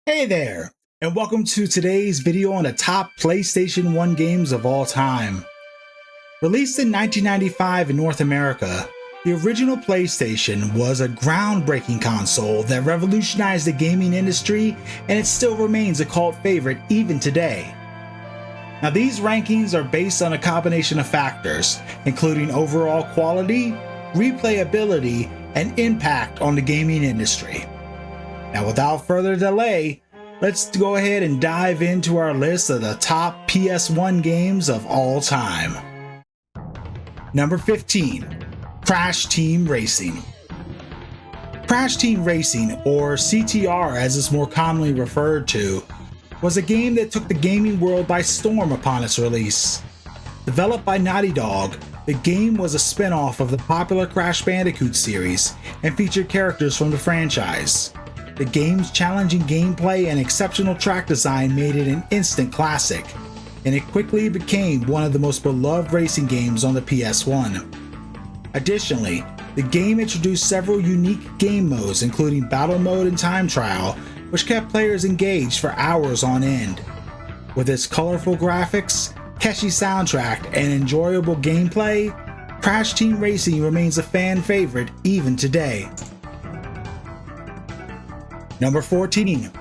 Hey there, and welcome to today's video on the top PlayStation 1 games of all time. Released in 1995 in North America, the original PlayStation was a groundbreaking console that revolutionized the gaming industry, and it still remains a cult favorite even today. Now, these rankings are based on a combination of factors, including overall quality, replayability, and impact on the gaming industry. Now, without further delay, let's go ahead and dive into our list of the top PS1 games of all time. Number 15, Crash Team Racing. Crash Team Racing, or CTR as it's more commonly referred to, was a game that took the gaming world by storm upon its release. Developed by Naughty Dog, the game was a spin-off of the popular Crash Bandicoot series and featured characters from the franchise. The game's challenging gameplay and exceptional track design made it an instant classic, and it quickly became one of the most beloved racing games on the PS1. Additionally, the game introduced several unique game modes, including Battle Mode and Time Trial, which kept players engaged for hours on end. With its colorful graphics, catchy soundtrack, and enjoyable gameplay, Crash Team Racing remains a fan favorite even today. Number 14,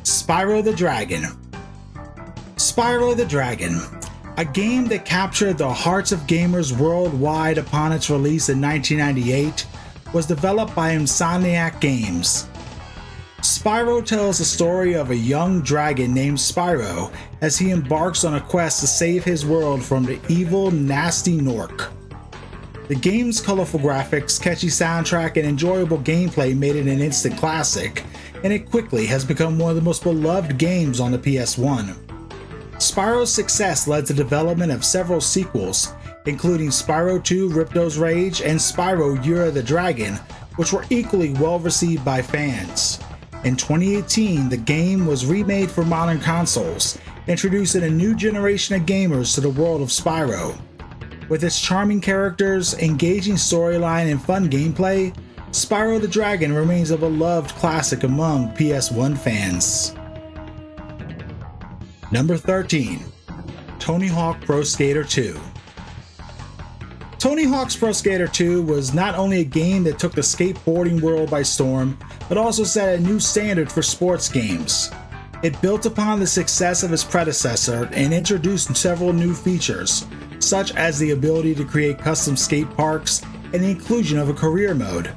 Spyro the Dragon. Spyro the Dragon, a game that captured the hearts of gamers worldwide upon its release in 1998, was developed by Insomniac Games. Spyro tells the story of a young dragon named Spyro as he embarks on a quest to save his world from the evil, nasty Nork. The game's colorful graphics, catchy soundtrack, and enjoyable gameplay made it an instant classic, and it quickly has become one of the most beloved games on the PS1. Spyro's success led to the development of several sequels, including Spyro 2 Ripto's Rage and Spyro Year of the Dragon, which were equally well received by fans. In 2018, the game was remade for modern consoles, introducing a new generation of gamers to the world of Spyro. With its charming characters, engaging storyline, and fun gameplay, Spyro the Dragon remains a beloved classic among PS1 fans. Number 13, Tony Hawk Pro Skater 2. Tony Hawk's Pro Skater 2 was not only a game that took the skateboarding world by storm, but also set a new standard for sports games. It built upon the success of its predecessor and introduced several new features, such as the ability to create custom skate parks and the inclusion of a career mode.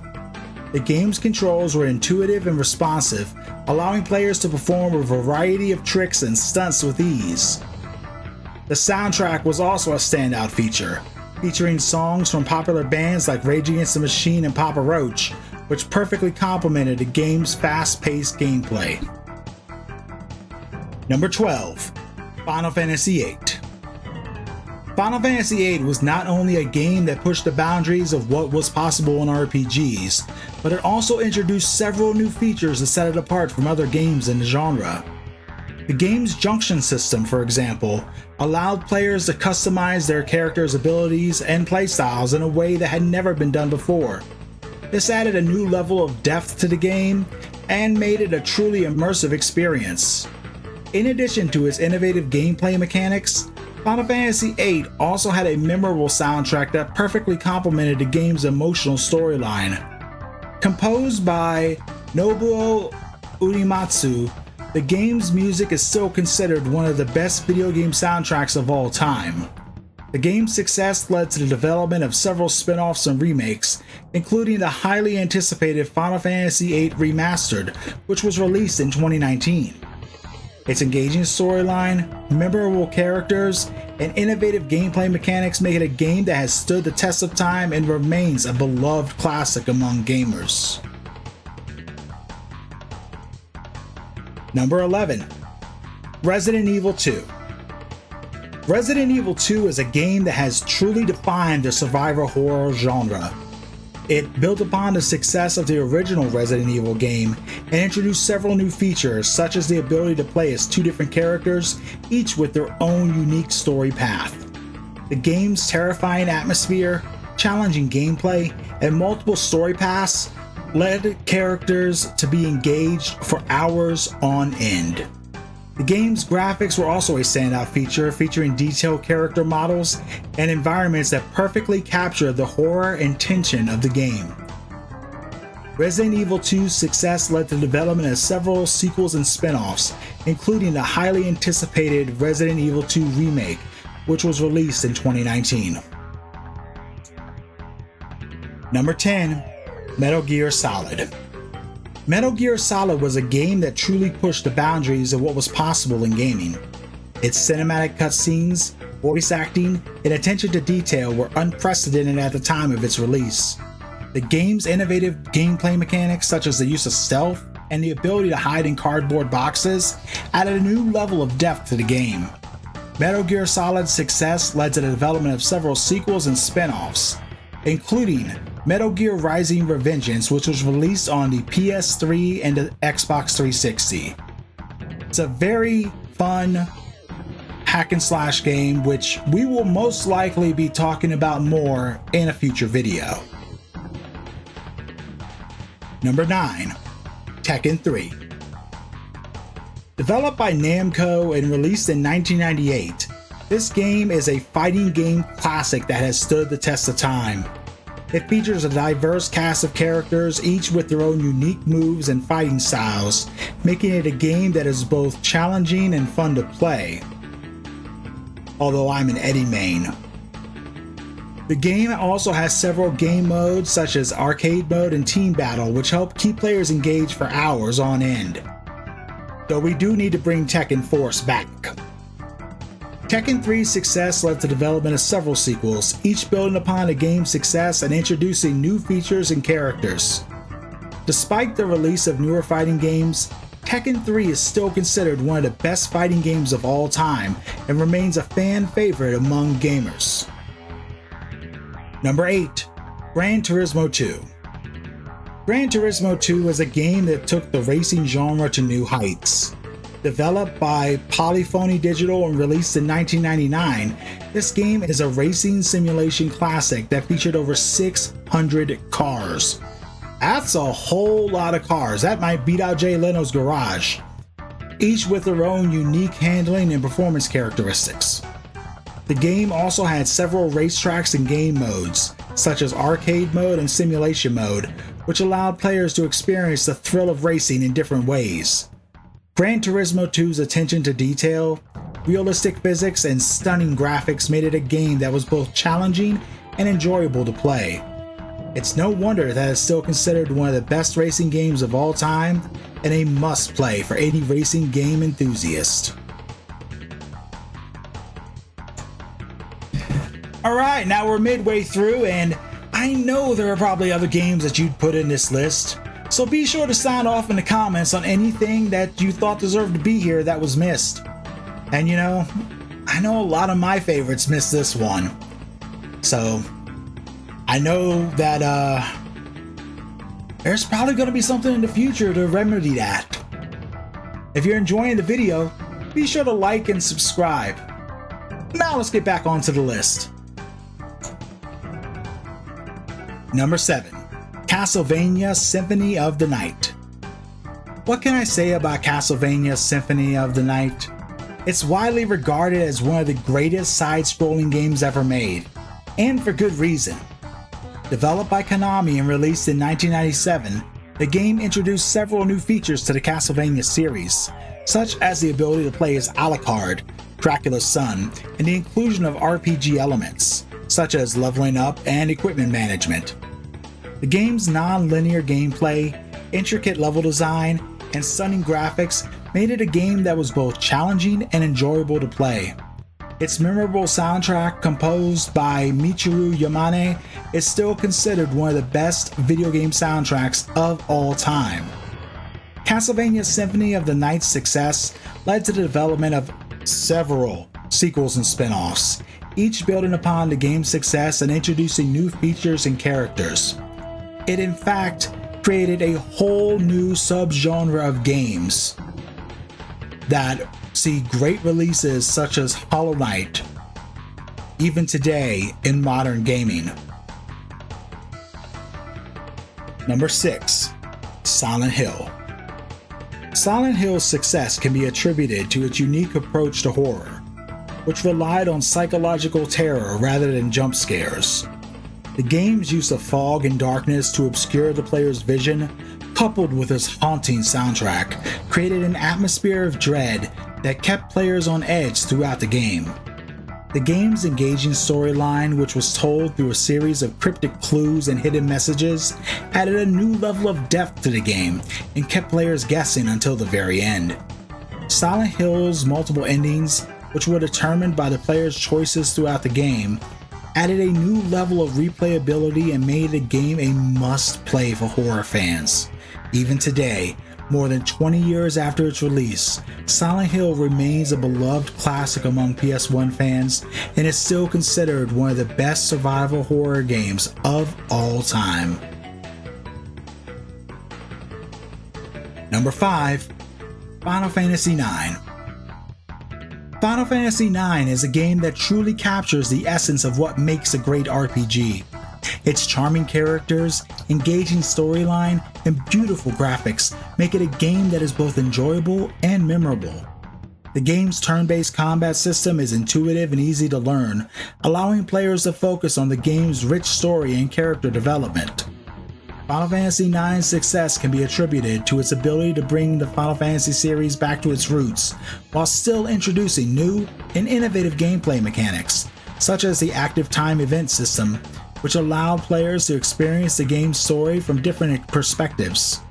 The game's controls were intuitive and responsive, allowing players to perform a variety of tricks and stunts with ease. The soundtrack was also a standout feature, featuring songs from popular bands like Rage Against the Machine and Papa Roach, which perfectly complemented the game's fast-paced gameplay. Number 12, Final Fantasy VIII. Final Fantasy VIII was not only a game that pushed the boundaries of what was possible in RPGs, but it also introduced several new features that set it apart from other games in the genre. The game's junction system, for example, allowed players to customize their characters' abilities and playstyles in a way that had never been done before. This added a new level of depth to the game and made it a truly immersive experience. In addition to its innovative gameplay mechanics, Final Fantasy VIII also had a memorable soundtrack that perfectly complemented the game's emotional storyline. Composed by Nobuo Uematsu, the game's music is still considered one of the best video game soundtracks of all time. The game's success led to the development of several spin-offs and remakes, including the highly anticipated Final Fantasy VIII Remastered, which was released in 2019. Its engaging storyline, memorable characters, and innovative gameplay mechanics make it a game that has stood the test of time and remains a beloved classic among gamers. Number 11, Resident Evil 2. Resident Evil 2 is a game that has truly defined the survival horror genre. It built upon the success of the original Resident Evil game and introduced several new features, such as the ability to play as two different characters, each with their own unique story path. The game's terrifying atmosphere, challenging gameplay, and multiple story paths led characters to be engaged for hours on end. The game's graphics were also a standout feature, featuring detailed character models and environments that perfectly captured the horror and tension of the game. Resident Evil 2's success led to the development of several sequels and spin-offs, including the highly anticipated Resident Evil 2 Remake, which was released in 2019. Number 10. Metal Gear Solid. Metal Gear Solid was a game that truly pushed the boundaries of what was possible in gaming. Its cinematic cutscenes, voice acting, and attention to detail were unprecedented at the time of its release. The game's innovative gameplay mechanics, such as the use of stealth and the ability to hide in cardboard boxes, added a new level of depth to the game. Metal Gear Solid's success led to the development of several sequels and spin-offs, including Metal Gear Rising: Revengeance, which was released on the PS3 and the Xbox 360. It's a very fun hack and slash game, which we will most likely be talking about more in a future video. Number 9. Tekken 3. Developed by Namco and released in 1998, this game is a fighting game classic that has stood the test of time. It features a diverse cast of characters, each with their own unique moves and fighting styles, making it a game that is both challenging and fun to play. Although I'm an Eddie main. The game also has several game modes such as arcade mode and team battle, which help keep players engaged for hours on end. Though we do need to bring Tekken Force back. Tekken 3's success led to the development of several sequels, each building upon the game's success and introducing new features and characters. Despite the release of newer fighting games, Tekken 3 is still considered one of the best fighting games of all time and remains a fan favorite among gamers. Number 8. Gran Turismo 2. Gran Turismo 2 is a game that took the racing genre to new heights. Developed by Polyphony Digital and released in 1999, this game is a racing simulation classic that featured over 600 cars. That's a whole lot of cars. That might beat out Jay Leno's garage, each with their own unique handling and performance characteristics. The game also had several racetracks and game modes, such as arcade mode and simulation mode, which allowed players to experience the thrill of racing in different ways. Gran Turismo 2's attention to detail, realistic physics, and stunning graphics made it a game that was both challenging and enjoyable to play. It's no wonder that it's still considered one of the best racing games of all time and a must-play for any racing game enthusiast. Alright, now we're midway through, and I know there are probably other games that you'd put in this list. So be sure to sign off in the comments on anything that you thought deserved to be here that was missed. And you know, I know a lot of my favorites missed this one. So I know that there's probably going to be something in the future to remedy that. If you're enjoying the video, be sure to like and subscribe. Now let's get back onto the list. Number 7. Castlevania Symphony of the Night. What can I say about Castlevania Symphony of the Night? It's widely regarded as one of the greatest side-scrolling games ever made, and for good reason. Developed by Konami and released in 1997, the game introduced several new features to the Castlevania series, such as the ability to play as Alucard, Dracula's son, and the inclusion of RPG elements, such as leveling up and equipment management. The game's non-linear gameplay, intricate level design, and stunning graphics made it a game that was both challenging and enjoyable to play. Its memorable soundtrack, composed by Michiru Yamane, is still considered one of the best video game soundtracks of all time. Castlevania Symphony of the Night's success led to the development of several sequels and spin-offs, each building upon the game's success and introducing new features and characters. It in fact created a whole new subgenre of games that see great releases such as Hollow Knight, even today in modern gaming. Number 6. Silent Hill. Silent Hill's success can be attributed to its unique approach to horror, which relied on psychological terror rather than jump scares. The game's use of fog and darkness to obscure the player's vision, coupled with its haunting soundtrack, created an atmosphere of dread that kept players on edge throughout the game. The game's engaging storyline, which was told through a series of cryptic clues and hidden messages, added a new level of depth to the game and kept players guessing until the very end. Silent Hill's multiple endings, which were determined by the player's choices throughout the game, added a new level of replayability and made the game a must-play for horror fans. Even today, more than 20 years after its release, Silent Hill remains a beloved classic among PS1 fans and is still considered one of the best survival horror games of all time. Number 5. Final Fantasy IX. Final Fantasy IX is a game that truly captures the essence of what makes a great RPG. Its charming characters, engaging storyline, and beautiful graphics make it a game that is both enjoyable and memorable. The game's turn-based combat system is intuitive and easy to learn, allowing players to focus on the game's rich story and character development. Final Fantasy IX's success can be attributed to its ability to bring the Final Fantasy series back to its roots, while still introducing new and innovative gameplay mechanics, such as the active time event system, which allowed players to experience the game's story from different perspectives.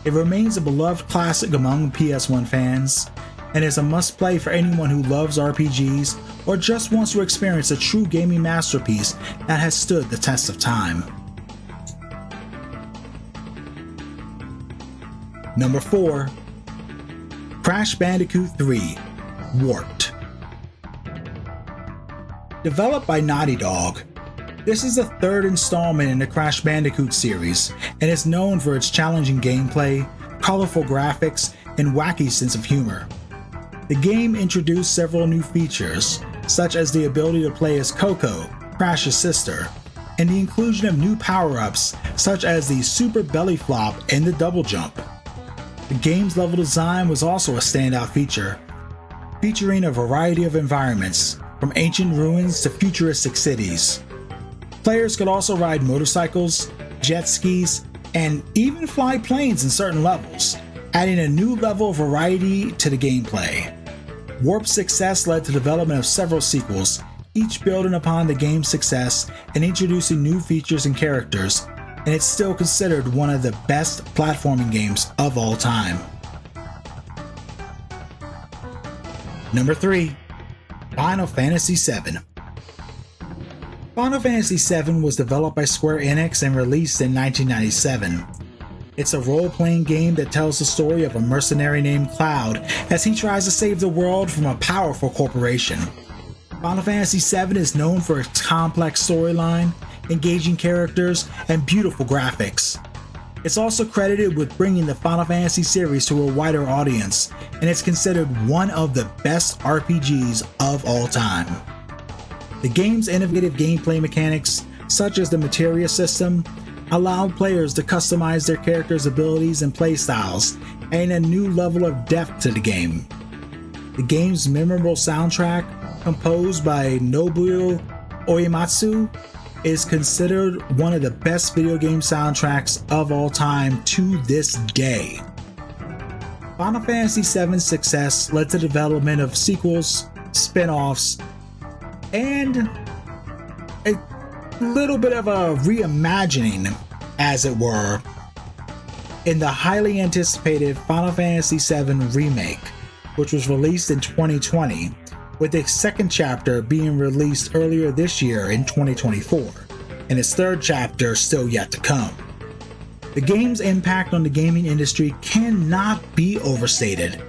It remains a beloved classic among PS1 fans, and is a must-play for anyone who loves RPGs or just wants to experience a true gaming masterpiece that has stood the test of time. Number 4. Crash Bandicoot 3: Warped. Developed by Naughty Dog, this is the third installment in the Crash Bandicoot series and is known for its challenging gameplay, colorful graphics, and wacky sense of humor. The game introduced several new features, such as the ability to play as Coco, Crash's sister, and the inclusion of new power-ups such as the Super Belly Flop and the Double Jump. The game's level design was also a standout feature, featuring a variety of environments, from ancient ruins to futuristic cities. Players could also ride motorcycles, jet skis, and even fly planes in certain levels, adding a new level of variety to the gameplay. Warp's success led to the development of several sequels, each building upon the game's success and introducing new features and characters, and it's still considered one of the best platforming games of all time. Number 3. Final Fantasy VII. Final Fantasy VII was developed by Square Enix and released in 1997. It's a role-playing game that tells the story of a mercenary named Cloud as he tries to save the world from a powerful corporation. Final Fantasy VII is known for its complex storyline, engaging characters, and beautiful graphics. It's also credited with bringing the Final Fantasy series to a wider audience, and it's considered one of the best RPGs of all time. The game's innovative gameplay mechanics, such as the materia system, allowed players to customize their characters' abilities and playstyles, adding a new level of depth to the game. The game's memorable soundtrack, composed by Nobuo Uematsu, is considered one of the best video game soundtracks of all time to this day. Final Fantasy VII's success led to the development of sequels, spin-offs, and a little bit of a reimagining, as it were, in the highly anticipated Final Fantasy VII Remake, which was released in 2020, with its second chapter being released earlier this year in 2024, and its third chapter still yet to come. The game's impact on the gaming industry cannot be overstated,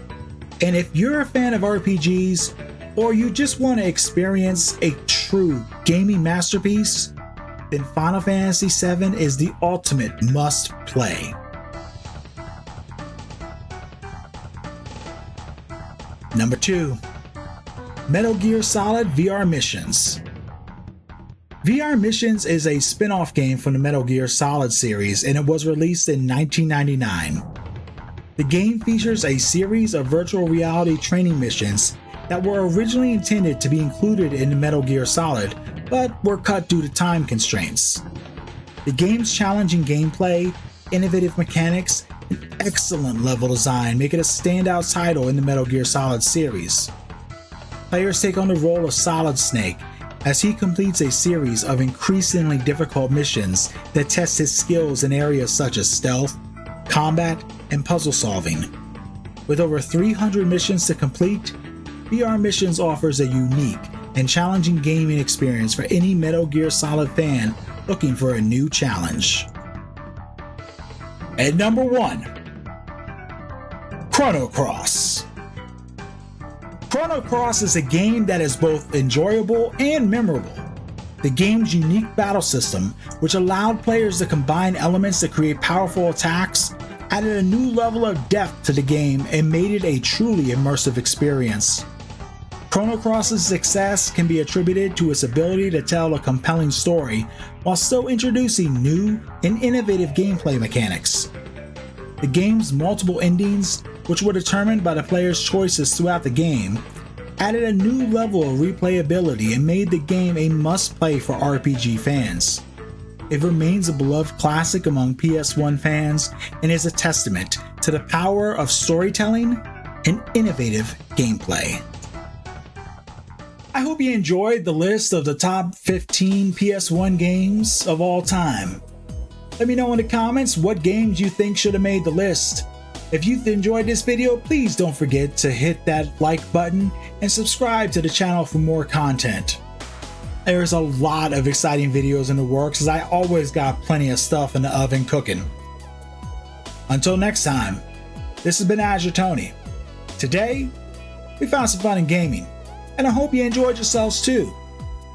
and if you're a fan of RPGs, or you just want to experience a true gaming masterpiece, then Final Fantasy VII is the ultimate must-play. Number 2. Metal Gear Solid VR Missions. VR Missions is a spin-off game from the Metal Gear Solid series, and it was released in 1999. The game features a series of virtual reality training missions that were originally intended to be included in the Metal Gear Solid, but were cut due to time constraints. The game's challenging gameplay, innovative mechanics, and excellent level design make it a standout title in the Metal Gear Solid series. Players take on the role of Solid Snake as he completes a series of increasingly difficult missions that test his skills in areas such as stealth, combat, and puzzle solving. With over 300 missions to complete, VR Missions offers a unique and challenging gaming experience for any Metal Gear Solid fan looking for a new challenge. At number 1, Chrono Cross. Chrono Cross is a game that is both enjoyable and memorable. The game's unique battle system, which allowed players to combine elements to create powerful attacks, added a new level of depth to the game and made it a truly immersive experience. Chrono Cross's success can be attributed to its ability to tell a compelling story while still introducing new and innovative gameplay mechanics. The game's multiple endings, which were determined by the player's choices throughout the game, added a new level of replayability and made the game a must-play for RPG fans. It remains a beloved classic among PS1 fans and is a testament to the power of storytelling and innovative gameplay. I hope you enjoyed the list of the top 15 PS1 games of all time. Let me know in the comments what games you think should have made the list. If you enjoyed this video, please don't forget to hit that like button and subscribe to the channel for more content. There's a lot of exciting videos in the works as I always got plenty of stuff in the oven cooking. Until next time, this has been Azure Tony. Today, we found some fun in gaming, and I hope you enjoyed yourselves too.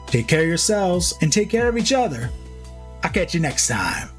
Take care of yourselves and take care of each other. I'll catch you next time.